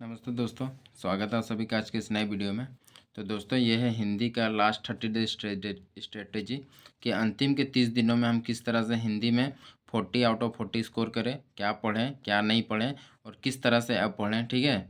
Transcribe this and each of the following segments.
नमस्ते दोस्तों, स्वागत है आप सभी का आज के इस नए वीडियो में। तो दोस्तों ये है हिंदी का लास्ट 30 डे स्ट्रेटेजी कि अंतिम के 30 दिनों में हम किस तरह से हिंदी में 40 आउट ऑफ 40 स्कोर करें, क्या पढ़ें क्या नहीं पढ़ें और किस तरह से अब पढ़ें, ठीक है।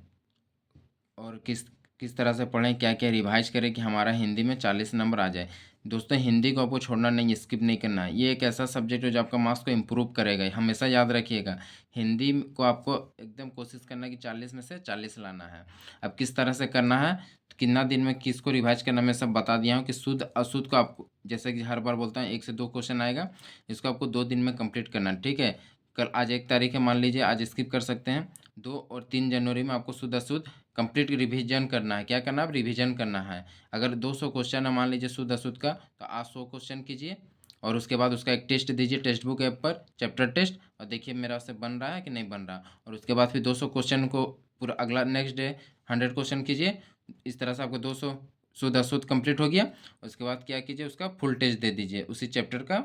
और किस किस तरह से पढ़ें, क्या क्या रिवाइज करें कि हमारा हिंदी में 40 नंबर आ जाए। दोस्तों हिंदी को आपको छोड़ना नहीं, स्किप नहीं करना है। ये एक ऐसा सब्जेक्ट है जो आपका मार्क्स को इम्प्रूव करेगा, हमेशा याद रखिएगा। हिंदी को आपको एकदम कोशिश करना है कि 40 में से 40 लाना है। अब किस तरह से करना है, कितना दिन में किसको रिवाइज करना, मैं सब बता दिया हूँ कि शुद्ध अशुद्ध को आपको, जैसे कि हर बार बोलता हूँ 1 से 2 क्वेश्चन आएगा, इसको आपको 2 दिन में कंप्लीट करना है, ठीक है। कल आज 1 तारीख है, मान लीजिए आज स्किप कर सकते हैं। 2 और 3 जनवरी में आपको शुद्ध अशुद्ध कंप्लीट रिवीजन करना है। क्या करना है, रिवीजन करना है। अगर 200 क्वेश्चन है मान लीजिए शुद्ध अशुद्ध का, तो आज 100 क्वेश्चन कीजिए और उसके बाद उसका एक टेस्ट दीजिए टेक्स्ट बुक ऐप पर, चैप्टर टेस्ट, और देखिए मेरा से बन रहा है कि नहीं बन रहा। और उसके बाद फिर 200 क्वेश्चन को पूरा अगला नेक्स्ट डे 100 क्वेश्चन कीजिए। इस तरह से आपको 200 शुद्ध अशुद्ध कंप्लीट हो गया। उसके बाद क्या कीजिए, उसका फुल टेस्ट दे दीजिए उसी चैप्टर का,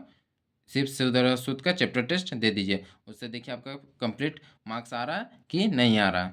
सिर्फ शुद्ध अशुद्ध का चैप्टर टेस्ट दे दीजिए। उससे देखिए आपका कंप्लीट मार्क्स आ रहा है कि नहीं आ रहा।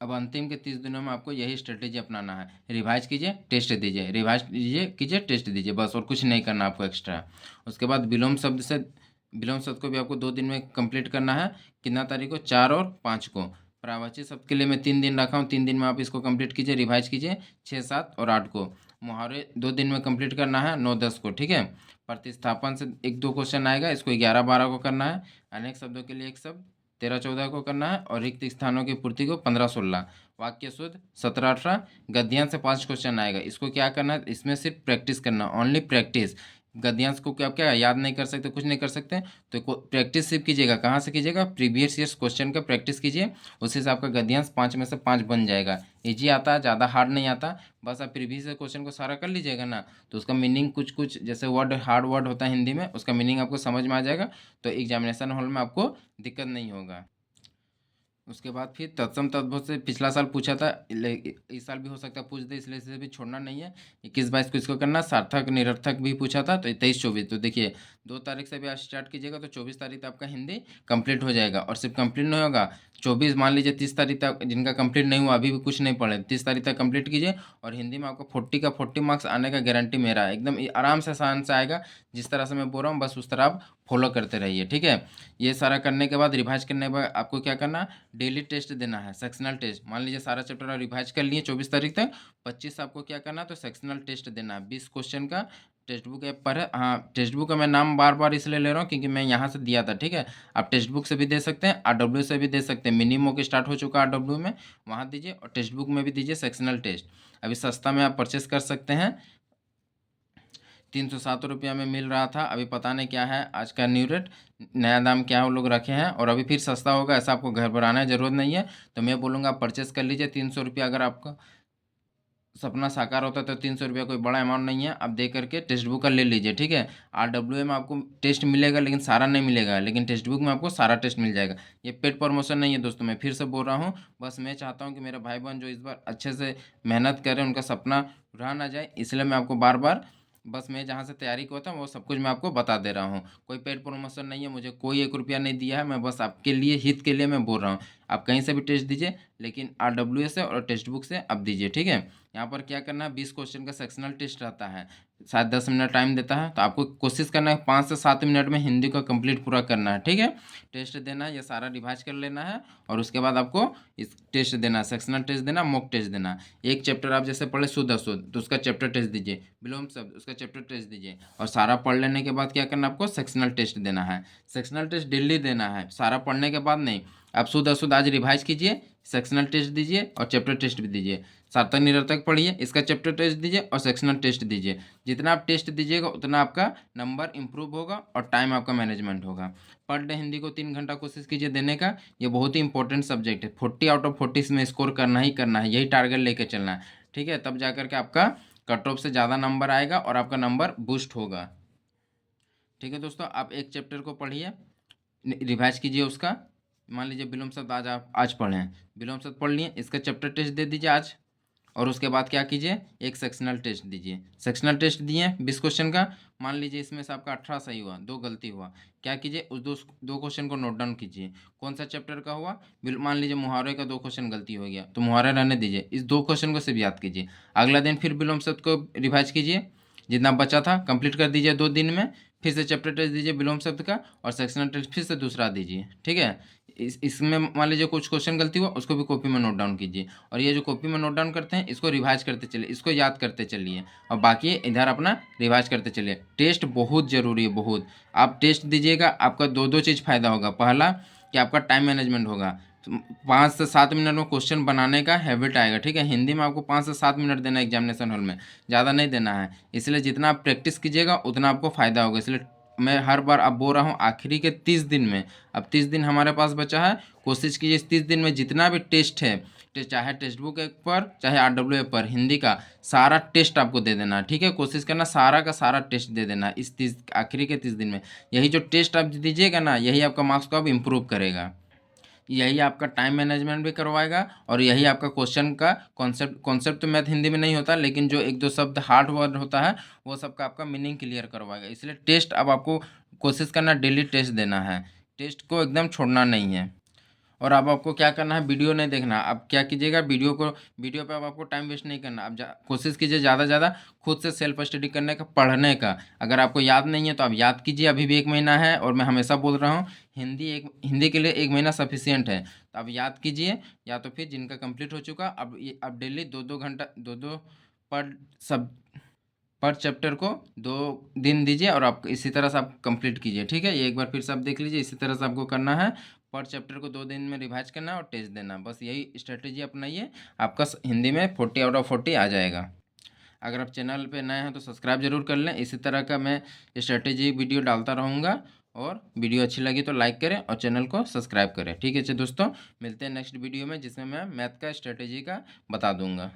अब अंतिम के 30 दिनों में आपको यही स्ट्रेटेजी अपनाना है। रिवाइज कीजिए, टेस्ट दीजिए, रिवाइज कीजिए, टेस्ट दीजिए, बस और कुछ नहीं करना आपको एक्स्ट्रा। उसके बाद विलोम शब्द को भी आपको 2 दिन में कंप्लीट करना है। कितना तारीख को, 4 और 5 को। परावाची शब्द के लिए मैं 3 दिन रखा हूँ, 3 दिन में आप इसको कंप्लीट कीजिए, रिवाइज कीजिए। 6, 7 और 8 को। मुहावरे 2 दिन में कंप्लीट करना है, 9, 10 को, ठीक है। प्रतिस्थापन से 1-2 क्वेश्चन आएगा, इसको 11, 12 को करना है। अनेक शब्दों के लिए एक शब्द 13, 14 को करना है और रिक्त स्थानों की पूर्ति को 15, 16। वाक्य शुद्ध 17, 18। गद्यांश से 5 क्वेश्चन आएगा, इसको क्या करना है, इसमें सिर्फ प्रैक्टिस करना, ओनली प्रैक्टिस। गद्यांश को क्या क्या याद नहीं कर सकते, कुछ नहीं कर सकते, तो प्रैक्टिस सिर्फ कीजिएगा। कहाँ से कीजिएगा, प्रीवियस ईयर्स क्वेश्चन का प्रैक्टिस कीजिए, उससे से आपका गद्यांश 5 में से 5 बन जाएगा। ईजी आता है, ज़्यादा हार्ड नहीं आता। बस आप प्रीवियस क्वेश्चन को सारा कर लीजिएगा ना, तो उसका मीनिंग कुछ कुछ जैसे वर्ड, हार्ड वर्ड होता है हिंदी में, उसका मीनिंग आपको समझ में आ जाएगा, तो एग्जामिनेशन हॉल में आपको दिक्कत नहीं होगा। उसके बाद फिर तत्सम तद्भव से पिछला साल पूछा था, इस साल भी हो सकता है पूछ दे, इसलिए इसे भी छोड़ना नहीं है। 21-22 को इसको करना। सार्थक निरर्थक भी पूछा था, तो 23-24, तो देखिए 2 तारीख से भी आज स्टार्ट कीजिएगा तो 24 तारीख तक आपका हिंदी कंप्लीट हो जाएगा। और सिर्फ कंप्लीट नहीं होगा, 24 मान लीजिए 30 तारीख तक जिनका कंप्लीट नहीं हुआ, अभी भी कुछ नहीं पढ़े, 30 तारीख तक कंप्लीट कीजिए। और हिंदी में आपको 40 का 40 मार्क्स आने का गारंटी मेरा है, एकदम आराम से आसान से आएगा। जिस तरह से मैं बोल रहा हूँ बस उस तरह आप फॉलो करते रहिए, ठीक है। ये सारा करने के बाद, रिवाइज करने के बाद आपको क्या करना, डेली टेस्ट देना है, सेक्शनल टेस्ट। मान लीजिए सारा चैप्टर आप रिवाइज कर लिए 24 तारीख तक, 25 आपको क्या करना है, तो सेक्शनल टेस्ट देना है, 20 क्वेश्चन का। टेक्स्ट बुक ऐप पर है, हाँ टेक्स्ट बुक का मैं नाम बार बार इसलिए ले रहा हूँ क्योंकि मैं यहाँ से दिया था, ठीक है। आप टेक्स्ट बुक से भी दे सकते हैं, आरडब्ल्यू से भी दे सकते हैं। मिनिमो के स्टार्ट हो चुका है आरडब्ल्यू में, वहाँ दीजिए, और टेक्स्ट बुक में भी दीजिए सेक्शनल टेस्ट। अभी सस्ता में आप परचेस कर सकते हैं, 307 रुपया में मिल रहा था, अभी पता नहीं क्या है आज का न्यू रेट, नया दाम क्या है वो लोग रखे हैं, और अभी फिर सस्ता होगा, ऐसा आपको घर पर आना है ज़रूरत नहीं है। तो मैं बोलूँगा आप परचेस कर लीजिए। 300 रुपया, अगर आपका सपना साकार होता है तो 300 रुपया कोई बड़ा अमाउंट नहीं है, आप दे करके टेक्स्ट बुक का ले लीजिए, ठीक है। आरडब्ल्यू में आपको टेस्ट मिलेगा लेकिन सारा नहीं मिलेगा, लेकिन टेक्स्ट बुक में आपको सारा टेस्ट मिल जाएगा। ये पेड प्रमोशन नहीं है दोस्तों, मैं फिर से बोल रहा हूँ। बस मैं चाहता हूँ कि मेरे भाई बहन जो इस बार अच्छे से मेहनत करें, उनका सपना रह ना जाए, इसलिए मैं आपको बार बार, बस मैं जहाँ से तैयारी करता हूँ वो सब कुछ मैं आपको बता दे रहा हूँ। कोई पेड प्रमोशन नहीं है, मुझे कोई 1 रुपया नहीं दिया है, मैं बस आपके लिए, हित के लिए मैं बोल रहा हूँ। आप कहीं से भी टेस्ट दीजिए, लेकिन आरडब्ल्यू से और टेक्स्ट बुक से आप दीजिए, ठीक है। यहाँ पर क्या करना है, 20 क्वेश्चन का सेक्शनल टेस्ट रहता है, शायद 10 मिनट टाइम देता है, तो आपको कोशिश करना है 5 से 7 मिनट में हिंदी को कंप्लीट पूरा करना है, ठीक है। टेस्ट देना है, ये सारा रिवाइज कर लेना है, और उसके बाद आपको इस टेस्ट देना है, सेक्शनल टेस्ट देना, मॉक टेस्ट देना। एक चैप्टर आप जैसे पढ़े शुद्ध अशुद्ध, तो उसका चैप्टर टेस्ट दीजिए, विलोम शब्द उसका चैप्टर टेस्ट दीजिए, और सारा पढ़ लेने के बाद क्या करना, आपको सेक्शनल टेस्ट देना है। सेक्शनल टेस्ट डेली देना है, सारा पढ़ने के बाद नहीं। आप शुद्ध अशुद्ध आज रिवाइज कीजिए, सेक्शनल टेस्ट दीजिए और चैप्टर टेस्ट भी दीजिए। सार्थक निरर्थक पढ़िए, इसका चैप्टर टेस्ट दीजिए और सेक्शनल टेस्ट दीजिए। जितना आप टेस्ट दीजिएगा उतना आपका नंबर इंप्रूव होगा और टाइम आपका मैनेजमेंट होगा। पर डे हिंदी को 3 घंटा कोशिश कीजिए देने का, ये बहुत ही इंपॉर्टेंट सब्जेक्ट है। 40 आउट ऑफ 40 में स्कोर करना ही करना है, यही टारगेट लेके चलना है, ठीक है। तब जाकर के आपका कट ऑफ से ज़्यादा नंबर आएगा और आपका नंबर बूस्ट होगा, ठीक है दोस्तों। आप एक चैप्टर को पढ़िए, रिवाइज कीजिए उसका। मान लीजिए विलोम शब्द आज आप आज पढ़ें, विलोम शब्द पढ़ लिए, इसका चैप्टर टेस्ट दे दीजिए आज, और उसके बाद क्या कीजिए, एक सेक्शनल टेस्ट दीजिए। सेक्शनल टेस्ट दिए 20 क्वेश्चन का, मान लीजिए इसमें से आपका 18 सही हुआ, 2 गलती हुआ, क्या कीजिए, उस दो क्वेश्चन को नोट डाउन कीजिए। कौन सा चैप्टर का हुआ, मान लीजिए मुहावरे का 2 क्वेश्चन गलती हो गया तो मुहावरा रहने दीजिए, इस 2 क्वेश्चन को सिर्फ याद कीजिए। अगला दिन फिर विलोम शब्द को रिवाइज कीजिए, जितना बचा था कंप्लीट कर दीजिए 2 दिन में। फिर से चैप्टर टेस्ट दीजिए विलोम शब्द का, और सेक्शनल टेस्ट फिर से दूसरा दीजिए, ठीक है। इसमें मान लीजिए कुछ क्वेश्चन गलती हुआ, उसको भी कॉपी में नोट डाउन कीजिए, और ये जो कॉपी में नोट डाउन करते हैं इसको रिवाइज करते चलिए, इसको याद करते चलिए, और बाकी इधर अपना रिवाइज करते चलिए। टेस्ट बहुत ज़रूरी है, बहुत। आप टेस्ट दीजिएगा, आपका दो चीज़ फ़ायदा होगा। पहला कि आपका टाइम मैनेजमेंट होगा, 5 से 7 मिनट में क्वेश्चन बनाने का हैबिट आएगा, ठीक है। हिंदी में आपको 5 से 7 मिनट देना है एग्जामिनेशन हॉल में, ज़्यादा नहीं देना है। इसलिए जितना आप प्रैक्टिस कीजिएगा उतना आपको फ़ायदा होगा। इसलिए मैं हर बार अब बोल रहा हूँ, आखिरी के 30 दिन में, अब 30 दिन हमारे पास बचा है, कोशिश कीजिए इस 30 दिन में जितना भी टेस्ट है, चाहे टेक्स्ट बुक पर चाहे RWA पर, हिंदी का सारा टेस्ट आपको दे देना है, ठीक है। कोशिश करना सारा का सारा टेस्ट दे देना इस आखिरी के 30 दिन में। यही जो टेस्ट आप दीजिएगा ना, यही आपका मार्क्स को अब इम्प्रूव करेगा, यही आपका टाइम मैनेजमेंट भी करवाएगा, और यही आपका क्वेश्चन का कॉन्सेप्ट तो मैथ हिंदी में नहीं होता, लेकिन जो 1-2 शब्द हार्ड वर्ड होता है वो सब का आपका मीनिंग क्लियर करवाएगा। इसलिए टेस्ट अब आपको कोशिश करना डेली टेस्ट देना है, टेस्ट को एकदम छोड़ना नहीं है। और अब आपको क्या करना है, वीडियो नहीं देखना। अब क्या कीजिएगा, वीडियो पे अब आपको टाइम वेस्ट नहीं करना। अब कोशिश कीजिए ज़्यादा से ज़्यादा खुद से सेल्फ स्टडी करने का, पढ़ने का। अगर आपको याद नहीं है तो आप याद कीजिए, अभी भी 1 महीना है, और मैं हमेशा बोल रहा हूँ हिंदी के लिए 1 महीना सफिशियंट है। तो आप याद कीजिए, या तो फिर जिनका कंप्लीट हो चुका, अब डेली 2-2 घंटा, 2-2 पर सब पर चैप्टर को 2 दिन दीजिए, और आप इसी तरह से आप कंप्लीट कीजिए, ठीक है। ये एक बार फिर से आप देख लीजिए, इसी तरह से आपको करना है। पर चैप्टर को 2 दिन में रिवाइज करना है और टेस्ट देना, बस यही स्ट्रेटेजी अपनाइए, आपका हिंदी में 40 आउट ऑफ 40 आ जाएगा। अगर आप चैनल पे नए हैं तो सब्सक्राइब जरूर कर लें, इसी तरह का मैं स्ट्रेटेजी वीडियो डालता रहूँगा। और वीडियो अच्छी लगी तो लाइक करें और चैनल को सब्सक्राइब करें, ठीक है। दोस्तों, मिलते हैं नेक्स्ट वीडियो में, जिसमें मैं मैथ का स्ट्रेटेजी का बता दूँगा।